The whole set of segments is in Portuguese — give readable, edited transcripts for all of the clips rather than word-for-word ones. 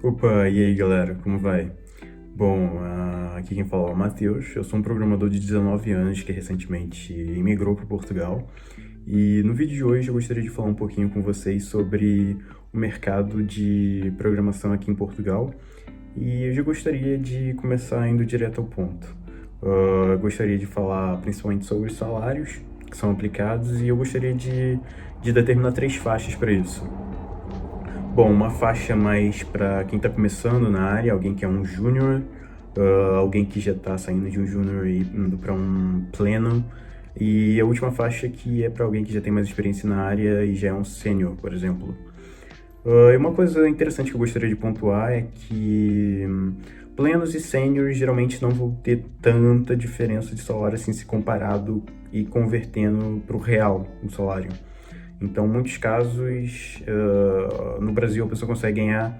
Opa, e aí galera, como vai? Bom, aqui quem fala é o Matheus, eu sou um programador de 19 anos que recentemente imigrou para Portugal e no vídeo de hoje eu gostaria de falar um pouquinho com vocês sobre o mercado de programação aqui em Portugal e eu já gostaria de começar indo direto ao ponto. Eu gostaria de falar principalmente sobre os salários que são aplicados e eu gostaria de determinar 3 faixas para isso. Bom, uma faixa mais para quem está começando na área, alguém que é um júnior, alguém que já está saindo de um júnior e indo para um pleno, e a última faixa que é para alguém que já tem mais experiência na área e já é um sênior, por exemplo. E uma coisa interessante que eu gostaria de pontuar é que plenos e sêniores geralmente não vão ter tanta diferença de salário assim se comparado e convertendo para o real o salário. Então, em muitos casos, no Brasil a pessoa consegue ganhar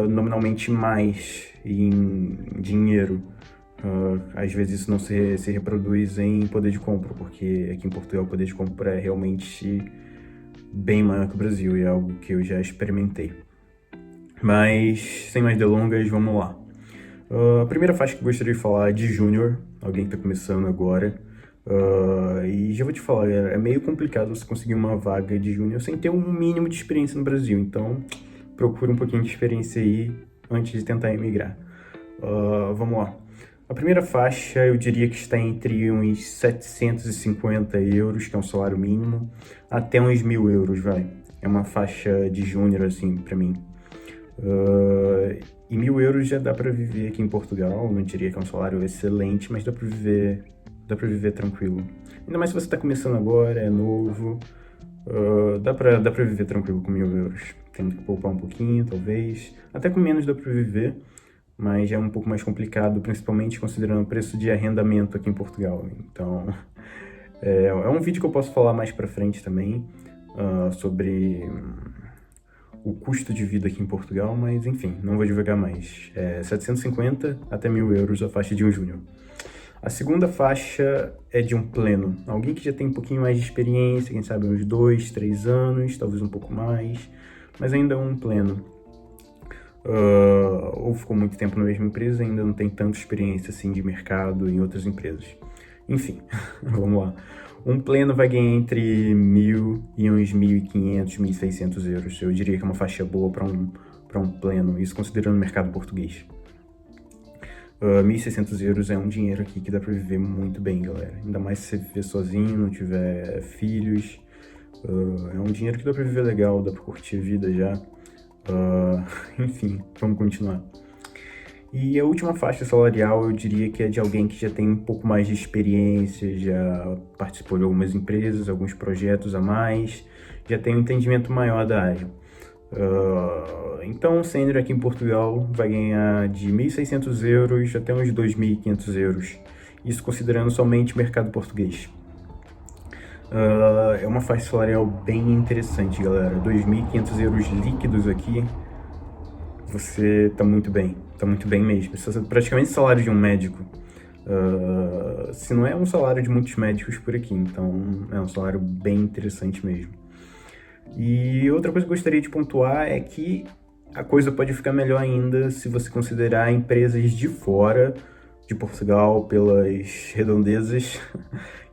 nominalmente mais em dinheiro. Às vezes isso não se reproduz em poder de compra, porque aqui em Portugal o poder de compra é realmente bem maior que o Brasil e é algo que eu já experimentei. Mas, sem mais delongas, vamos lá. A primeira faixa que eu gostaria de falar é de júnior, alguém que está começando agora. E já vou te falar, é meio complicado você conseguir uma vaga de júnior sem ter um mínimo de experiência no Brasil. Então, procura um pouquinho de experiência aí antes de tentar emigrar. Vamos lá. A primeira faixa eu diria que está entre uns 750 euros, que é um salário mínimo, até uns 1.000 euros, vai. É uma faixa de júnior, assim, pra mim. E 1.000 euros já dá pra viver aqui em Portugal. Não diria que é um salário excelente, mas dá pra viver tranquilo. Ainda mais se você tá começando agora, é novo, dá pra viver tranquilo com 1.000 euros. Tem que poupar um pouquinho, talvez. Até com menos dá pra viver, mas é um pouco mais complicado, principalmente considerando o preço de arrendamento aqui em Portugal. Então, é um vídeo que eu posso falar mais pra frente também, sobre o custo de vida aqui em Portugal, mas enfim, não vou divulgar mais. 750 até 1.000 euros a faixa de um júnior. A segunda faixa é de um pleno, alguém que já tem um pouquinho mais de experiência, quem sabe uns 2, 3 anos, talvez um pouco mais, mas ainda é um pleno. Ou ficou muito tempo na mesma empresa, ainda não tem tanta experiência assim de mercado em outras empresas. Enfim, vamos lá. Um pleno vai ganhar entre 1.000 e uns 1.500, 1.600 euros. Eu diria que é uma faixa boa para um pleno, isso considerando o mercado português. 1.600 euros é um dinheiro aqui que dá pra viver muito bem, galera. Ainda mais se você viver sozinho, não tiver filhos. É um dinheiro que dá pra viver legal, dá pra curtir a vida já. Enfim, vamos continuar. E a última faixa salarial eu diria que é de alguém que já tem um pouco mais de experiência, já participou de algumas empresas, alguns projetos a mais, já tem um entendimento maior da área. Então, o sênior aqui em Portugal vai ganhar de 1.600 euros até uns 2.500 euros. Isso considerando somente o mercado português. É uma faixa salarial bem interessante, galera. 2.500 euros líquidos aqui, você tá muito bem mesmo. Isso é praticamente o salário de um médico. Se não é um salário de muitos médicos por aqui, então é um salário bem interessante mesmo. E outra coisa que eu gostaria de pontuar é que a coisa pode ficar melhor ainda se você considerar empresas de fora de Portugal, pelas redondezas,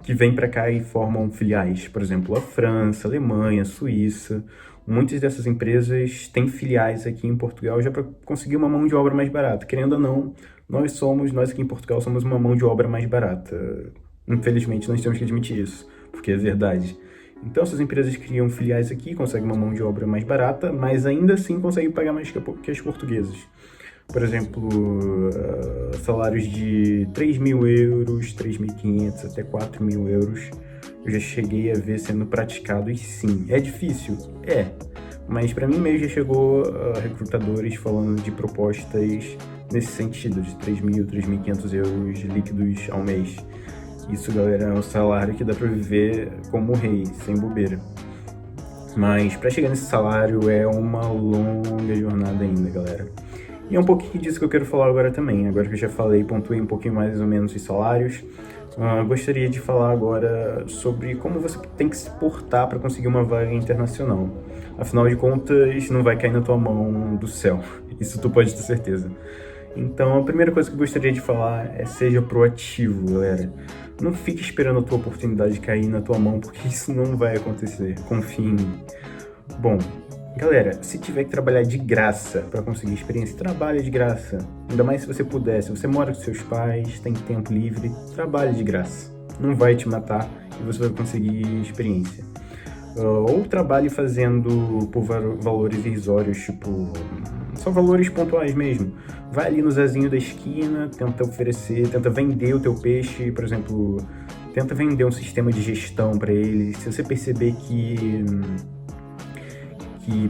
que vêm para cá e formam filiais. Por exemplo, a França, a Alemanha, a Suíça. Muitas dessas empresas têm filiais aqui em Portugal já para conseguir uma mão de obra mais barata. Querendo ou não, nós aqui em Portugal somos uma mão de obra mais barata. Infelizmente, nós temos que admitir isso, porque é verdade. Então, essas empresas criam filiais aqui, conseguem uma mão de obra mais barata, mas ainda assim conseguem pagar mais que as portuguesas. Por exemplo, salários de 3.000 euros, 3.500 até 4.000 euros, eu já cheguei a ver sendo praticado e sim, é difícil? É, mas para mim mesmo já chegou recrutadores falando de propostas nesse sentido, de 3.000, 3.500 euros líquidos ao mês. Isso, galera, é um salário que dá pra viver como rei, sem bobeira. Mas para chegar nesse salário é uma longa jornada ainda, galera. E é um pouquinho disso que eu quero falar agora também. Agora que eu já falei, pontuei um pouquinho mais ou menos os salários, gostaria de falar agora sobre como você tem que se portar para conseguir uma vaga internacional. Afinal de contas, não vai cair na tua mão do céu. Isso tu pode ter certeza. Então, a primeira coisa que eu gostaria de falar é seja proativo, galera. Não fique esperando a tua oportunidade cair na tua mão, porque isso não vai acontecer. Confie em mim. Bom, galera, se tiver que trabalhar de graça para conseguir experiência, trabalhe de graça. Ainda mais se você puder. Se você mora com seus pais, tem tempo livre, trabalhe de graça. Não vai te matar e você vai conseguir experiência. Ou trabalhe fazendo por valores irrisórios, tipo, só valores pontuais mesmo. Vai ali no Zezinho da esquina, tenta oferecer, tenta vender o teu peixe, por exemplo, tenta vender um sistema de gestão para ele. Se você perceber que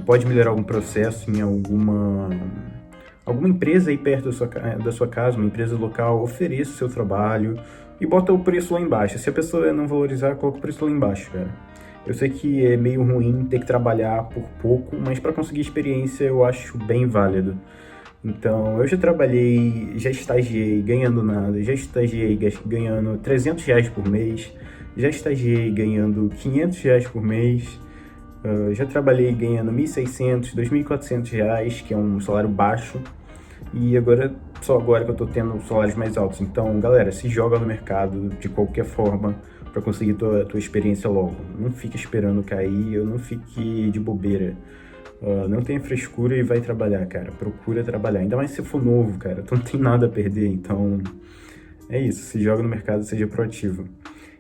pode melhorar algum processo em alguma empresa aí perto da sua casa, uma empresa local, ofereça o seu trabalho e bota o preço lá embaixo. Se a pessoa não valorizar, coloca o preço lá embaixo, cara. Eu sei que é meio ruim ter que trabalhar por pouco, mas para conseguir experiência eu acho bem válido. Então, eu já trabalhei, já estagiei ganhando nada, já estagiei ganhando R$ 300 por mês, já estagiei ganhando R$ 500 por mês, já trabalhei ganhando R$ 1.600, R$ 2.400, que é um salário baixo, e só agora que eu tô tendo salários mais altos. Então, galera, se joga no mercado de qualquer forma para conseguir tua experiência logo. Não fique esperando cair, não fique de bobeira. Não tenha frescura e vai trabalhar, cara. Procura trabalhar. Ainda mais se for novo, cara. Tu não tem nada a perder, então é isso. Se joga no mercado, seja proativo.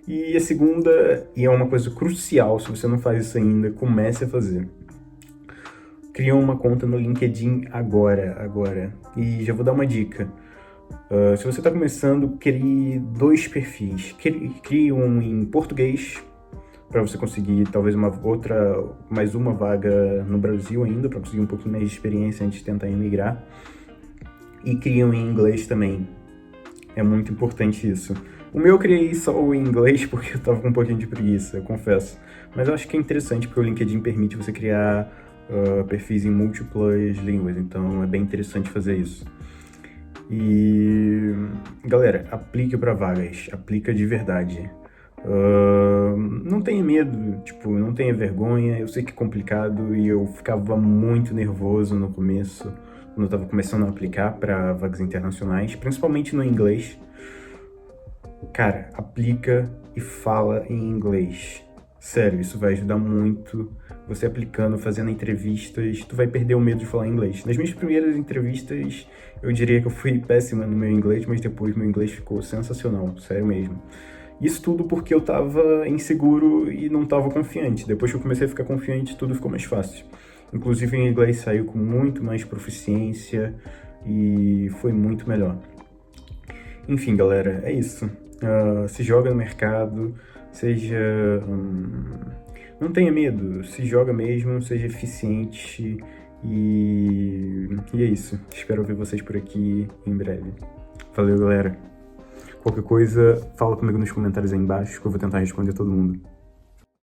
E a segunda, e é uma coisa crucial, se você não faz isso ainda, comece a fazer. Cria uma conta no LinkedIn agora. E já vou dar uma dica. Se você está começando, crie 2 perfis. Crie um em português, para você conseguir talvez mais uma vaga no Brasil ainda, para conseguir um pouquinho mais de experiência antes de tentar emigrar. E crie um em inglês também. É muito importante isso. O meu eu criei só o em inglês porque eu tava com um pouquinho de preguiça, eu confesso. Mas eu acho que é interessante porque o LinkedIn permite você criar perfis em múltiplas línguas, então é bem interessante fazer isso. E, galera, aplique para vagas, aplica de verdade. Não tenha medo, não tenha vergonha. Eu sei que é complicado e eu ficava muito nervoso no começo, quando eu tava começando a aplicar para vagas internacionais, principalmente no inglês. Cara, aplica e fala em inglês. Sério, isso vai ajudar muito. Você aplicando, fazendo entrevistas, tu vai perder o medo de falar inglês. Nas minhas primeiras entrevistas, eu diria que eu fui péssima no meu inglês, mas depois meu inglês ficou sensacional, sério mesmo. Isso tudo porque eu tava inseguro e não tava confiante. Depois que eu comecei a ficar confiante, tudo ficou mais fácil. Inclusive, o inglês saiu com muito mais proficiência e foi muito melhor. Enfim, galera, é isso. Se joga no mercado, não tenha medo, se joga mesmo, seja eficiente e é isso. Espero ver vocês por aqui em breve. Valeu, galera. Qualquer coisa, fala comigo nos comentários aí embaixo que eu vou tentar responder todo mundo.